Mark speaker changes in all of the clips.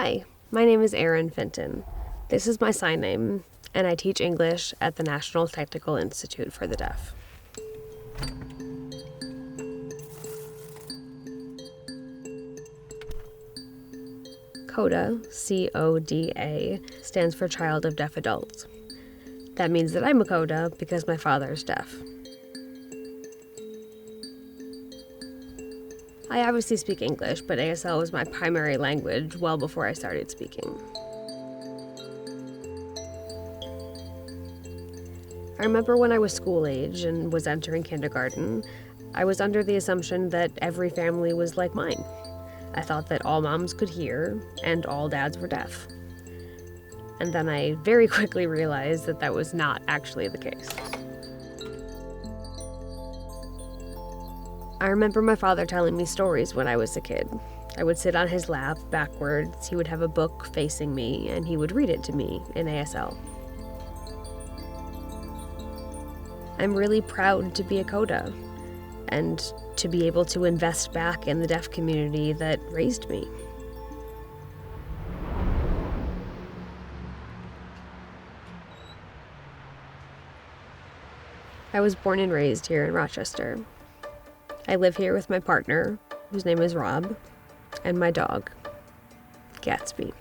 Speaker 1: Hi, my name is Erin Fenton. This is my sign name, and I teach English at the National Technical Institute for the Deaf. CODA, C-O-D-A, stands for Child of Deaf Adults. That means that I'm a CODA because my father's deaf. I obviously speak English, but ASL was my primary language well before I started speaking. I remember when I was school age and was entering kindergarten, I was under the assumption that every family was like mine. I thought that all moms could hear and all dads were deaf. And then I very quickly realized that that was not actually the case. I remember my father telling me stories when I was a kid. I would sit on his lap backwards, he would have a book facing me, and he would read it to me in ASL. I'm really proud to be a CODA and to be able to invest back in the deaf community that raised me. I was born and raised here in Rochester. I live here with my partner, whose name is Rob, and my dog, Gatsby.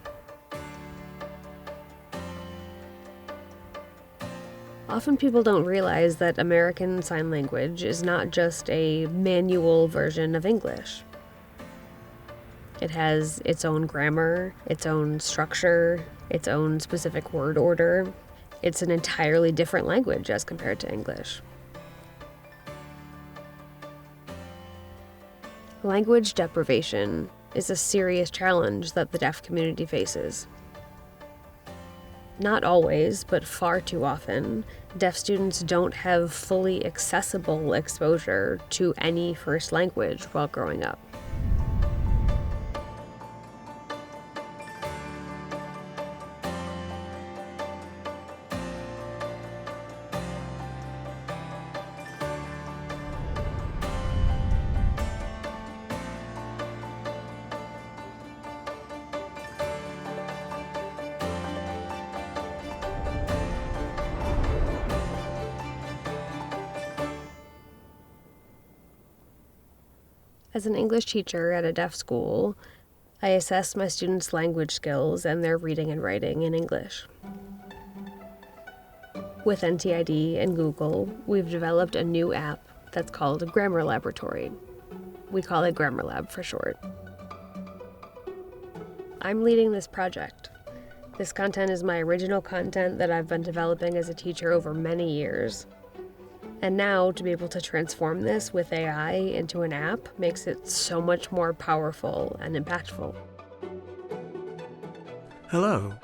Speaker 1: Often people don't realize that American Sign Language is not just a manual version of English. It has its own grammar, its own structure, its own specific word order. It's an entirely different language as compared to English. Language deprivation is a serious challenge that the deaf community faces. Not always, but far too often, deaf students don't have fully accessible exposure to any first language while growing up. As an English teacher at a deaf school, I assess my students' language skills and their reading and writing in English. With NTID and Google, we've developed a new app that's called Grammar Laboratory. We call it Grammar Lab for short. I'm leading this project. This content is my original content that I've been developing as a teacher over many years. And now, to be able to transform this with AI into an app makes it so much more powerful and impactful.
Speaker 2: Hello,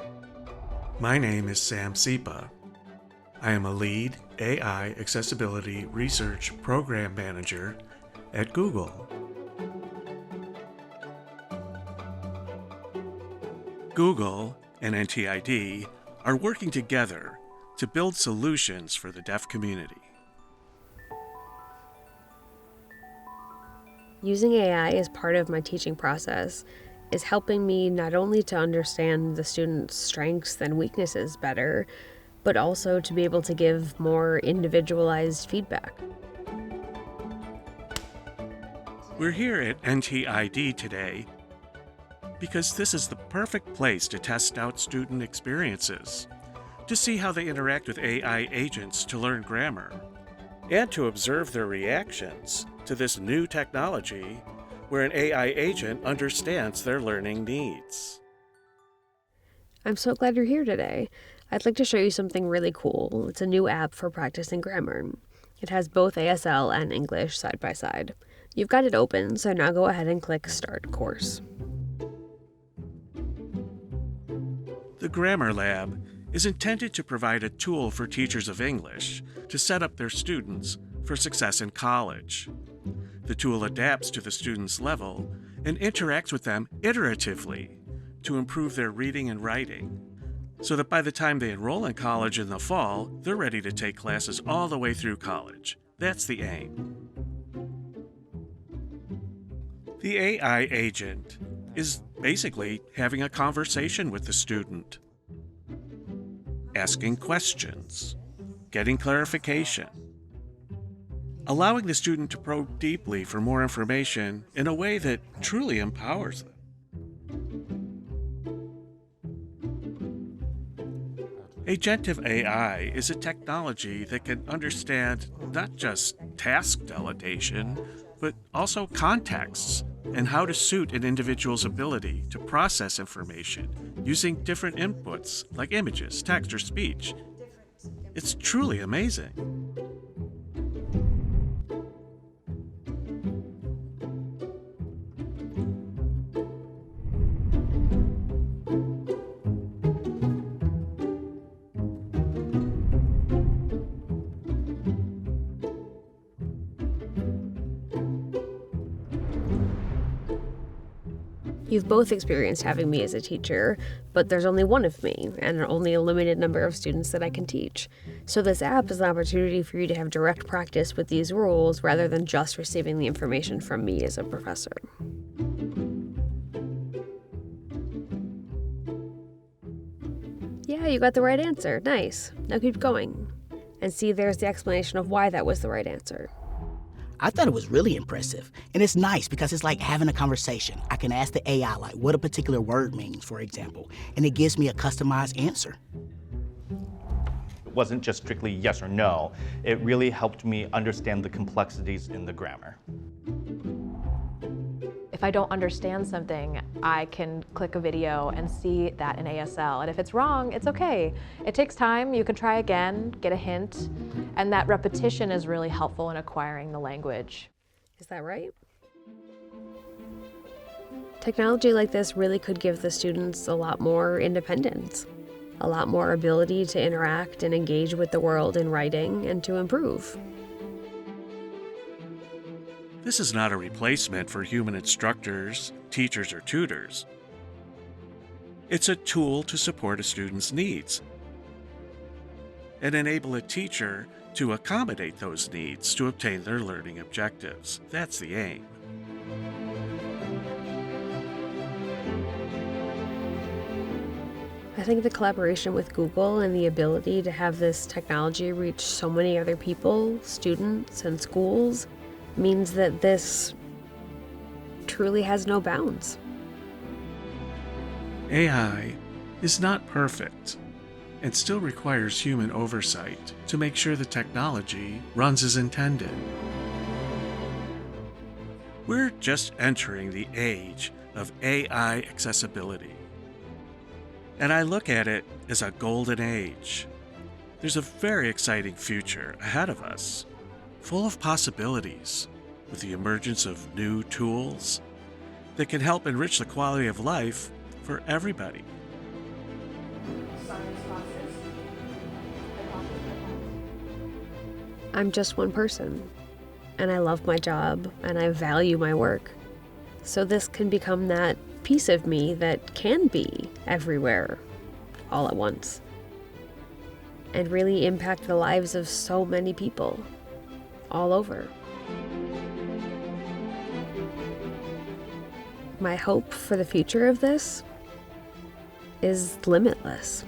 Speaker 2: my name is Sam Sepah. I am a lead AI Accessibility Research Program Manager at Google. Google and NTID are working together to build solutions for the deaf community.
Speaker 1: Using AI as part of my teaching process is helping me not only to understand the students' strengths and weaknesses better, but also to be able to give more individualized feedback.
Speaker 2: We're here at NTID today because this is the perfect place to test out student experiences, to see how they interact with AI agents to learn grammar, and to observe their reactions to this new technology where an AI agent understands their learning needs.
Speaker 1: I'm so glad you're here today. I'd like to show you something really cool. It's a new app for practicing grammar. It has both ASL and English side by side. You've got it open, so now go ahead and click Start Course.
Speaker 2: The Grammar Lab is intended to provide a tool for teachers of English to set up their students for success in college. The tool adapts to the student's level and interacts with them iteratively to improve their reading and writing, so that by the time they enroll in college in the fall, they're ready to take classes all the way through college. That's the aim. The AI agent is basically having a conversation with the student, asking questions, getting clarification, allowing the student to probe deeply for more information in a way that truly empowers them. Agentive AI is a technology that can understand not just task delegation, but also contexts and how to suit an individual's ability to process information using different inputs like images, text, or speech. It's truly amazing.
Speaker 1: You've both experienced having me as a teacher, but there's only one of me, and only a limited number of students that I can teach. So this app is an opportunity for you to have direct practice with these rules rather than just receiving the information from me as a professor. Yeah, you got the right answer. Nice. Now keep going. And see, there's the explanation of why that was the right answer.
Speaker 3: I thought it was really impressive. And it's nice because it's like having a conversation. I can ask the AI like what a particular word means, for example, and it gives me a customized answer.
Speaker 4: It wasn't just strictly yes or no. It really helped me understand the complexities in the grammar.
Speaker 5: If I don't understand something, I can click a video and see that in ASL. And if it's wrong, it's okay. It takes time, you can try again, get a hint, and that repetition is really helpful in acquiring the language.
Speaker 1: Is that right? Technology like this really could give the students a lot more independence, a lot more ability to interact and engage with the world in writing and to improve.
Speaker 2: This is not a replacement for human instructors, teachers, or tutors. It's a tool to support a student's needs and enable a teacher to accommodate those needs to obtain their learning objectives. That's the aim.
Speaker 1: I think the collaboration with Google and the ability to have this technology reach so many other people, students, and schools means that this truly has no bounds.
Speaker 2: AI is not perfect and still requires human oversight to make sure the technology runs as intended. We're just entering the age of AI accessibility, and I look at it as a golden age. There's a very exciting future ahead of us, full of possibilities, with the emergence of new tools that can help enrich the quality of life for everybody.
Speaker 1: I'm just one person, and I love my job, and I value my work. So this can become that piece of me that can be everywhere, all at once, and really impact the lives of so many people, all over. My hope for the future of this is limitless.